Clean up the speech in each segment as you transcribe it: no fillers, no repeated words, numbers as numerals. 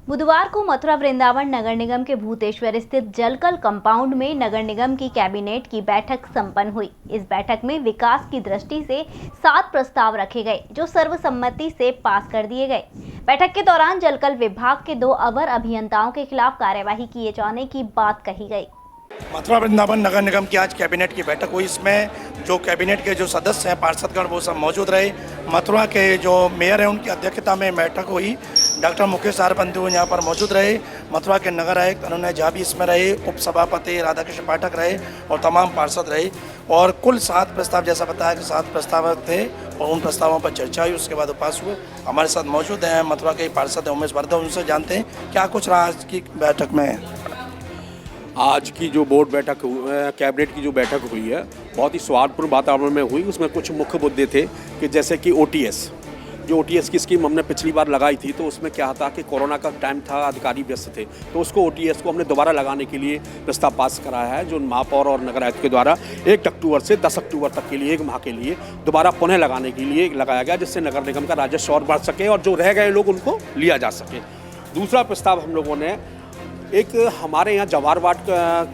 बुधवार को मथुरा वृंदावन नगर निगम के भूतेश्वर स्थित जलकल कंपाउंड में नगर निगम की कैबिनेट की बैठक संपन्न हुई। इस बैठक में विकास की दृष्टि से 7 प्रस्ताव रखे गए जो सर्वसम्मति से पास कर दिए गए। बैठक के दौरान जलकल विभाग के 2 अवर अभियंताओं के खिलाफ कार्यवाही किए जाने की बात कही गई। मथुरा वृंदावन नगर निगम की आज कैबिनेट की बैठक हुई। इसमें जो कैबिनेट के जो सदस्य हैं, पार्षदगण, वो सब मौजूद रहे। मथुरा के जो मेयर हैं उनकी अध्यक्षता में बैठक हुई। डॉक्टर मुकेश आर बंधु यहाँ पर मौजूद रहे। मथुरा के नगर आयुक्त अनन्या झा भी इसमें रहे। उप सभापति राधाकृष्ण पाठक रहे और तमाम पार्षद रहे। और कुल 7 प्रस्ताव, जैसा बताया कि 7 प्रस्ताव थे और उन प्रस्तावों पर चर्चा हुई। उसके बाद पास हुए। हमारे साथ मौजूद हैं मथुरा के पार्षद उमेश वर्धन, उनसे जानते हैं क्या कुछ रहा आज की बैठक में। आज की जो बोर्ड बैठक कैबिनेट की जो बैठक हुई है, बहुत ही सौहार्दपूर्ण वातावरण में हुई। उसमें कुछ मुख्य मुद्दे थे कि जैसे कि OTS की स्कीम हमने पिछली बार लगाई थी, तो उसमें क्या था कि कोरोना का टाइम था, अधिकारी व्यस्त थे, तो उसको OTS को हमने दोबारा लगाने के लिए प्रस्ताव पास कराया है, जो महापौर और नगर आयुक्त के द्वारा 1 अक्टूबर से 10 अक्टूबर तक के लिए 1 माह के लिए दोबारा पुनः लगाने के लिए लगाया गया, जिससे नगर निगम का राजस्व और बढ़ सके और जो रह गए लोग उनको लिया जा सके। दूसरा प्रस्ताव हम लोगों ने, एक हमारे यहाँ जवाहरवाट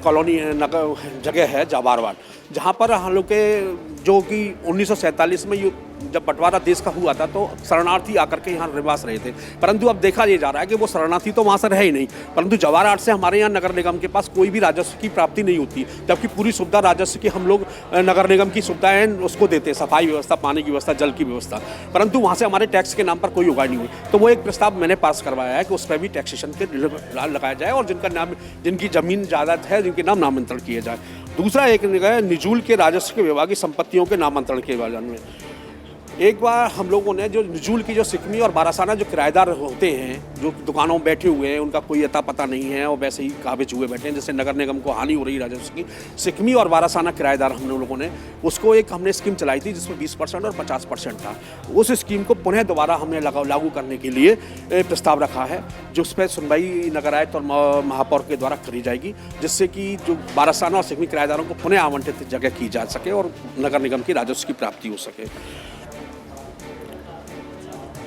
कॉलोनी नगर जगह है जवाहरवाट, जहाँ पर हम लोग के जो कि 1947 में जब बंटवारा देश का हुआ था तो शरणार्थी आकर के यहाँ निवास रहे थे, परंतु अब देखा ये जा रहा है कि वो शरणार्थी तो वहाँ से रहे ही नहीं, परंतु जवाहरवाट से हमारे यहाँ नगर निगम के पास कोई भी राजस्व की प्राप्ति नहीं होती, जबकि पूरी सुविधा राजस्व की हम लोग नगर निगम की सुविधाएँ उसको देते हैं, सफाई व्यवस्था, पानी की व्यवस्था, जल की व्यवस्था, परंतु वहाँ से हमारे टैक्स के नाम पर कोई उगाड़ नहीं हुई। तो वो एक प्रस्ताव मैंने पास करवाया है कि उस पर भी टैक्सेशन के लगाया जाए और जिनकी ज़मीन ज़्यादा है जिनके नाम नामांतरण किए जाए। दूसरा एक निजूल के राजस्व के विभाग की संपत्तियों के नामांतरण के बारे में एक बार हम लोगों ने जो निजूल की जो सिकमी और बारासाना जो किराएदार होते हैं, जो दुकानों में बैठे हुए हैं, उनका कोई अता पता नहीं है और वैसे ही काबिज हुए बैठे हैं, जैसे नगर निगम को हानि हो रही राजस्व की, सिकमी और बारासाना किराएदार हम लोगों ने उसको हमने स्कीम चलाई थी जिसमें 20% और 50% था। उस स्कीम को पुनः दोबारा हमने लागू करने के लिए प्रस्ताव रखा है, जिस पर सुनवाई नगर आयुक्त और महापौर के द्वारा करी जाएगी, जिससे कि जो बारासाना और सिकमी किराएदारों को पुनः आवंटित जगह की जा सके और नगर निगम की राजस्व की प्राप्ति हो सके।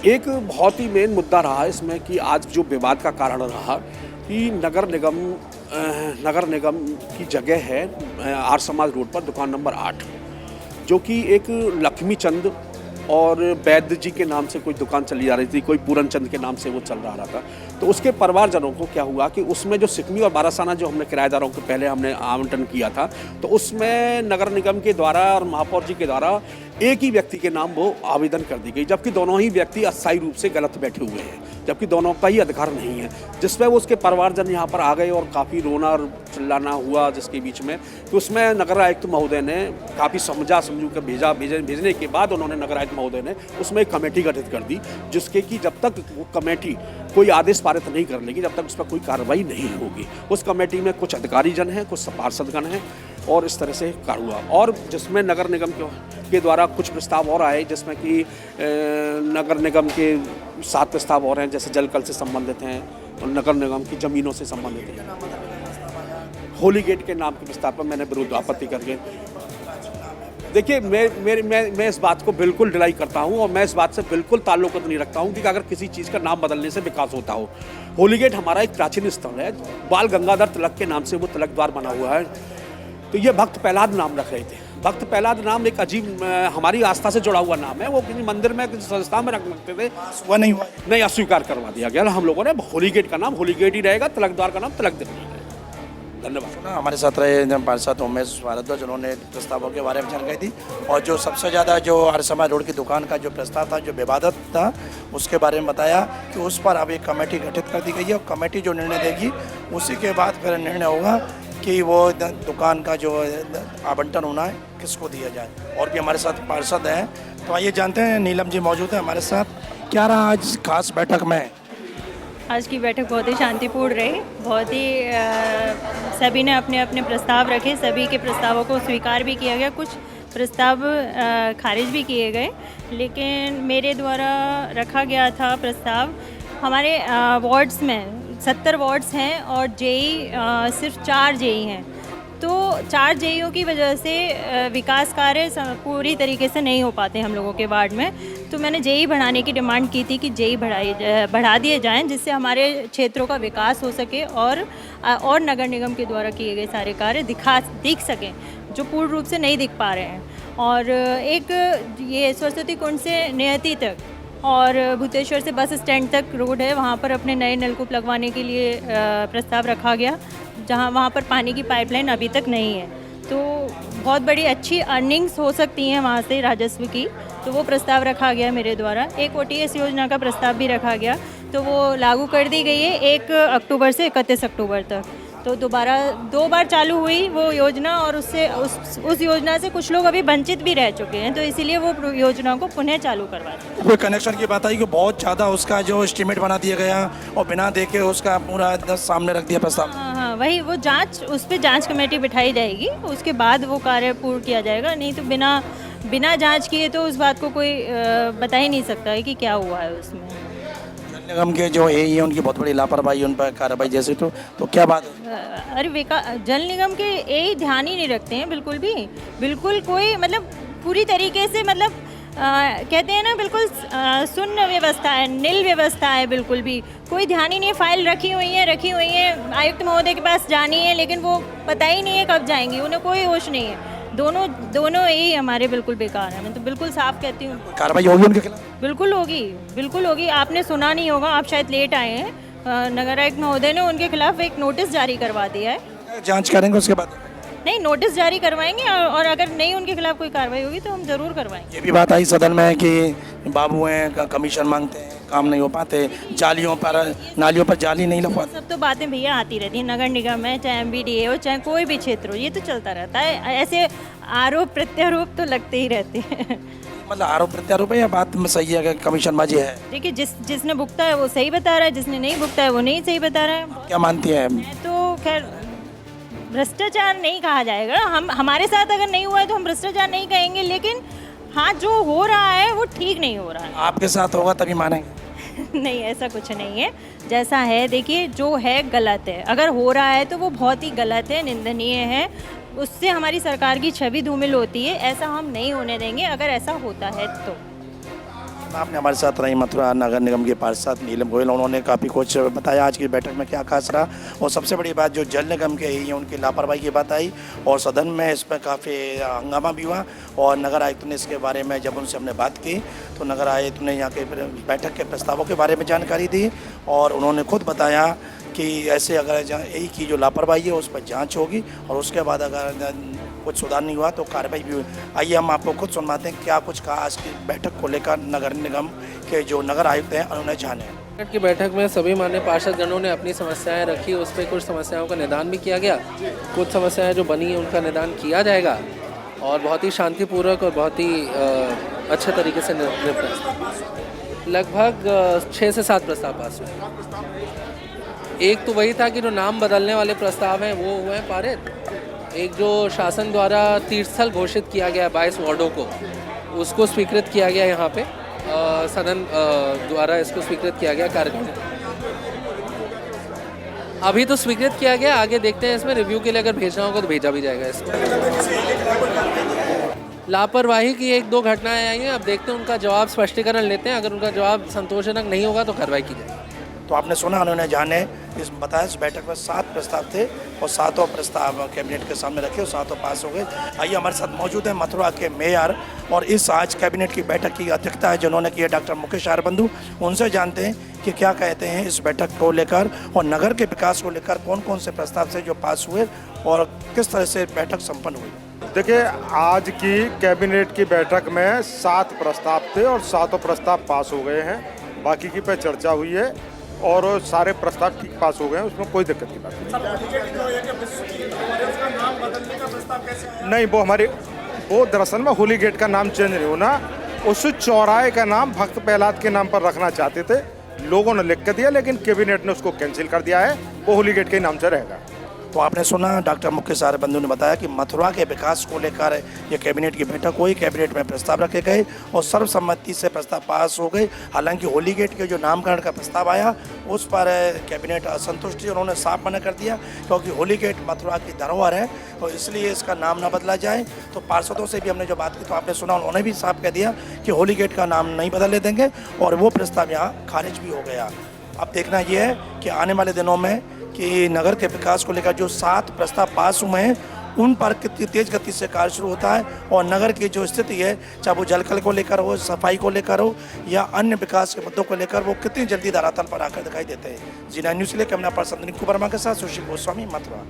एक बहुत ही मेन मुद्दा रहा इसमें कि आज जो विवाद का कारण रहा कि नगर निगम की जगह है आर्य समाज रोड पर दुकान नंबर 8, जो कि एक लक्ष्मी चंद और वैद्य जी के नाम से कोई दुकान चली जा रही थी, कोई पूरन चंद के नाम से वो चल रहा था। तो उसके परिवारजनों को क्या हुआ कि उसमें जो सिकमी और बारासाना जो हमने किराएदारों को पहले हमने आवंटन किया था, तो उसमें नगर निगम के द्वारा और महापौर जी के द्वारा एक ही व्यक्ति के नाम वो आवेदन कर दी गई, जबकि दोनों ही व्यक्ति अस्थायी रूप से गलत बैठे हुए हैं, जबकि दोनों का ही अधिकार नहीं है, जिसमें वो उसके परिवारजन यहाँ पर आ गए और काफ़ी रोना और चिल्लाना हुआ जिसके बीच में। तो उसमें नगर आयुक्त महोदय ने काफ़ी समझू कर भेजने के बाद उन्होंने नगर आयुक्त महोदय ने उसमें एक कमेटी गठित कर दी, जिसके कि जब तक वो कमेटी कोई आदेश पारित नहीं कर लेगी, जब तक उस पर कोई कार्रवाई नहीं होगी। उस कमेटी में कुछ अधिकारी जन हैं, कुछ पार्षदगण हैं और इस तरह से कार्य हुआ। और जिसमें नगर निगम के द्वारा कुछ प्रस्ताव और आए, जिसमें कि नगर निगम के 7 प्रस्ताव और हैं, जैसे जलकल से संबंधित हैं और नगर निगम की ज़मीनों से संबंधित हैं। होली गेट के नाम के प्रस्ताव पर मैंने विरोध आपत्ति करके, देखिए मैं इस बात को बिल्कुल डिनाई करता हूं और मैं इस बात से बिल्कुल ताल्लुक़ नहीं रखता हूं कि अगर किसी चीज़ का नाम बदलने से विकास होता हो। होली गेट हमारा एक प्राचीन स्थल है, बाल गंगाधर तिलक के नाम से वो तिलक द्वार बना हुआ है। तो ये भक्त प्रहलाद नाम रख रहे थे। भक्त प्रहलाद नाम एक अजीब हमारी आस्था से जुड़ा हुआ नाम है, वो किसी मंदिर में किसी संस्था में रखते थे, वह नहीं अस्वीकार करवा दिया गया। हम लोगों ने होली गेट का नाम होली गेट ही रहेगा, तिलक द्वार का नाम तिलक द्वार रहेगा। धन्यवाद। हमारे साथ रहे पार्षद उमेश वर्धन, जिन्होंने प्रस्तावों के बारे में जानकारी दी और जो सबसे ज़्यादा जो आर्य समाज रोड की दुकान का जो प्रस्ताव था, जो विवादित था, उसके बारे में बताया कि उस पर अब एक कमेटी गठित कर दी गई है और कमेटी जो निर्णय देगी उसी के बाद फिर निर्णय होगा कि वो दुकान का जो आवंटन होना है किसको दिया जाए। और भी हमारे साथ पार्षद हैं, तो आइए जानते हैं। नीलम जी मौजूद है हमारे साथ। क्या रहा आज खास बैठक में? आज की बैठक बहुत ही शांतिपूर्ण रही। बहुत ही सभी ने अपने अपने प्रस्ताव रखे, सभी के प्रस्तावों को स्वीकार भी किया गया, कुछ प्रस्ताव खारिज भी किए गए, लेकिन मेरे द्वारा रखा गया था प्रस्ताव। हमारे वार्ड्स में 70 वार्ड्स हैं और जेई सिर्फ 4 जेई हैं, तो 4 जेईओ की वजह से विकास कार्य पूरी तरीके से नहीं हो पाते हम लोगों के वार्ड में। तो तो मैंने जेई बढ़ाने की डिमांड की थी कि जेई बढ़ा दिए जाएं, जिससे हमारे क्षेत्रों का विकास हो सके और नगर निगम के द्वारा किए गए सारे कार्य दिख सकें, जो पूर्ण रूप से नहीं दिख पा रहे हैं। और एक ये सरस्वती कुंड से नियति तक और भूतेश्वर से बस स्टैंड तक रोड है, वहाँ पर अपने नए नलकूप लगवाने के लिए प्रस्ताव रखा गया, जहाँ वहाँ पर पानी की पाइपलाइन अभी तक नहीं है। तो बहुत बड़ी अच्छी अर्निंग्स हो सकती हैं वहाँ से राजस्व की, तो वो प्रस्ताव रखा गया मेरे द्वारा। एक OTS योजना का प्रस्ताव भी रखा गया, तो वो लागू कर दी गई है 1 अक्टूबर से 31 अक्टूबर तक। तो दो बार चालू हुई वो योजना, और उस योजना से कुछ लोग अभी वंचित भी रह चुके हैं, तो इसीलिए वो योजना को पुनः चालू करवा दी। कोई कनेक्शन की बात आई कि बहुत ज़्यादा उसका जो एस्टीमेट बना दिया गया और बिना देखे उसका पूरा सामने रख दिया प्रस्ताव। हाँ, वही वो उस पर जांच कमेटी बिठाई जाएगी, उसके बाद वो कार्य पूर्ण किया जाएगा। नहीं तो बिना जांच किए तो उस बात को कोई बता ही नहीं सकता है कि क्या हुआ है उसमें। जल निगम के जो AE हैं उनकी बहुत बड़ी लापरवाही, उन पर कार्रवाई जैसे तो क्या बात है? अरे जल निगम के AE ध्यान ही नहीं रखते हैं बिल्कुल भी, बिल्कुल कोई मतलब पूरी तरीके से मतलब कहते हैं ना, बिल्कुल शून्य व्यवस्था है, नील व्यवस्था है, बिल्कुल भी कोई ध्यान ही नहीं है। फाइल रखी हुई है आयुक्त महोदय के पास जानी है, लेकिन वो पता ही नहीं है कब जाएंगी, उन्हें कोई होश नहीं है। दोनों ही हमारे बिल्कुल बेकार हैं। मैं तो बिल्कुल साफ कहती हूँ, कार्रवाई होगी उनके खिलाफ? बिल्कुल होगी। आपने सुना नहीं होगा, आप शायद लेट आए हैं। नगर आयुक्त महोदय ने उनके खिलाफ एक नोटिस जारी करवा दिया है। जांच करेंगे उसके बाद? नहीं, नोटिस जारी करवाएंगे, और अगर नहीं उनके खिलाफ कोई कार्रवाई होगी तो हम ज़रूर करवाएंगे। ये भी बात आई सदन में कि बाबू हैं, कमीशन मांगते हैं, काम नहीं हो पाते, नालियों पर जाली नहीं लगवाते। सब तो बातें भैया आती रहती हैं, नगर निगम है, चाहे MBDA हो, चाहे कोई भी क्षेत्र हो, ये तो चलता रहता है। ऐसे आरोप प्रत्यारोप तो लगते ही रहते हैं। मतलब आरोप प्रत्यारोप है या बात में सही है कि कमीशनबाजी है? देखिए, जिसने भुगता है वो सही बता रहा है, जिसने नहीं भुगता है वो नहीं सही बता रहा है। क्या मानती है? मैं तो खैर भ्रष्टाचार नहीं कहा जाएगा, हमारे साथ अगर नहीं हुआ है तो हम भ्रष्टाचार नहीं कहेंगे, लेकिन हाँ, जो हो रहा है वो ठीक नहीं हो रहा है। आपके साथ होगा तभी मानेंगे? नहीं, ऐसा कुछ नहीं है। जैसा है, देखिए, जो है गलत है। अगर हो रहा है तो वो बहुत ही गलत है, निंदनीय है, उससे हमारी सरकार की छवि धूमिल होती है। ऐसा हम नहीं होने देंगे अगर ऐसा होता है तो। आपने हमारे साथ रही मथुरा नगर निगम के पार्षद नीलम गोयल, उन्होंने काफ़ी कुछ बताया आज की बैठक में क्या खास रहा, और सबसे बड़ी बात जो जल निगम के ही उनकी लापरवाही की बात आई, और सदन में इस पर काफ़ी हंगामा भी हुआ। और नगर आयुक्त ने इसके बारे में जब उनसे हमने बात की तो नगर आयुक्त ने यहाँ के बैठक के प्रस्तावों के बारे में जानकारी दी, और उन्होंने खुद बताया कि ऐसे अगर यही की जो लापरवाही है उस पर जांच होगी, और उसके बाद अगर कुछ सुधार नहीं हुआ तो कार्रवाई भी हुई। आइए हम आपको खुद सुनवाते हैं क्या कुछ कहा आज की बैठक को लेकर नगर निगम के जो नगर आयुक्त हैं अनुनय झा ने। की बैठक में सभी माननीय पार्षदगणों ने अपनी समस्याएं रखी, उस पर कुछ समस्याओं का निदान भी किया गया। कुछ समस्याएं जो बनी हैं उनका निदान किया जाएगा, और बहुत ही शांतिपूर्वक और बहुत ही अच्छे तरीके से निपटा। लगभग 6 से 7 प्रस्ताव पास हुए। एक तो वही था कि जो नाम बदलने वाले प्रस्ताव हैं वो हुए हैं पारित। एक जो शासन द्वारा तीर्थस्थल घोषित किया गया 22 वार्डों को, उसको स्वीकृत किया गया यहाँ पे सदन द्वारा, इसको स्वीकृत किया गया कार्यक्रम। अभी तो स्वीकृत किया गया, आगे देखते हैं इसमें रिव्यू के लिए अगर भेजना होगा तो भेजा भी जाएगा इसको। लापरवाही की 1-2 घटनाएं आई हैं, अब देखते हैं उनका जवाब, स्पष्टीकरण लेते हैं। अगर उनका जवाब संतोषजनक नहीं होगा तो कार्रवाई की जाएगी। तो आपने सुना उन्होंने जाने इस बताया इस बैठक में 7 प्रस्ताव थे, और 7 प्रस्ताव कैबिनेट के सामने रखे और 7 पास हो गए। आइए हमारे साथ मौजूद है मथुरा के मेयर, और इस आज कैबिनेट की बैठक की अध्यक्षता है जिन्होंने की है डॉक्टर मुकेश बंधु। उनसे जानते हैं कि क्या कहते हैं इस बैठक को लेकर, और नगर के विकास को लेकर कौन कौन से प्रस्ताव से जो पास हुए और किस तरह से बैठक संपन्न हुई। देखिए, आज की कैबिनेट की बैठक में 7 प्रस्ताव थे और 7 प्रस्ताव पास हो गए हैं। बाकी की पे चर्चा हुई है और सारे प्रस्ताव ठीक पास हो गए हैं, उसमें कोई दिक्कत की बात नहीं। वो दरअसल में होली गेट का नाम चेंज नहीं होना, उस चौराहे का नाम भक्त प्रहलाद के नाम पर रखना चाहते थे, लोगों ने लिख कर दिया, लेकिन कैबिनेट ने उसको कैंसिल कर दिया है, वो होली गेट के नाम से रहेगा। तो आपने सुना डॉक्टर मुकेश आर्य बंधु ने बताया कि मथुरा के विकास को लेकर ये कैबिनेट की बैठक हुई, कैबिनेट में प्रस्ताव रखे गए और सर्वसम्मति से प्रस्ताव पास हो गए। हालांकि होली गेट के जो नामकरण का प्रस्ताव आया उस पर कैबिनेट असंतुष्ट थी, उन्होंने साफ मना कर दिया क्योंकि होली गेट मथुरा की धरोहर है और इसलिए इसका नाम न बदला जाए। तो पार्षदों से भी हमने जो बात की तो आपने सुना उन्होंने भी साफ कह दिया कि होली गेट का नाम नहीं बदलने देंगे और वो प्रस्ताव यहाँ खारिज भी हो गया। अब देखना ये है कि आने वाले दिनों में कि नगर के विकास को लेकर जो 7 प्रस्ताव पास हुए हैं उन पर कितनी तेज गति से कार्य शुरू होता है और नगर की जो स्थिति है चाहे वो जलकल को लेकर हो, सफाई को लेकर हो या अन्य विकास के मुद्दों को लेकर वो कितनी जल्दी धरातल पर आकर दिखाई देते हैं। जी9 न्यूज़ के लिए कैमरा पर्सन रिंकू वर्मा के साथ सुशील गोस्वामी, मथुरा।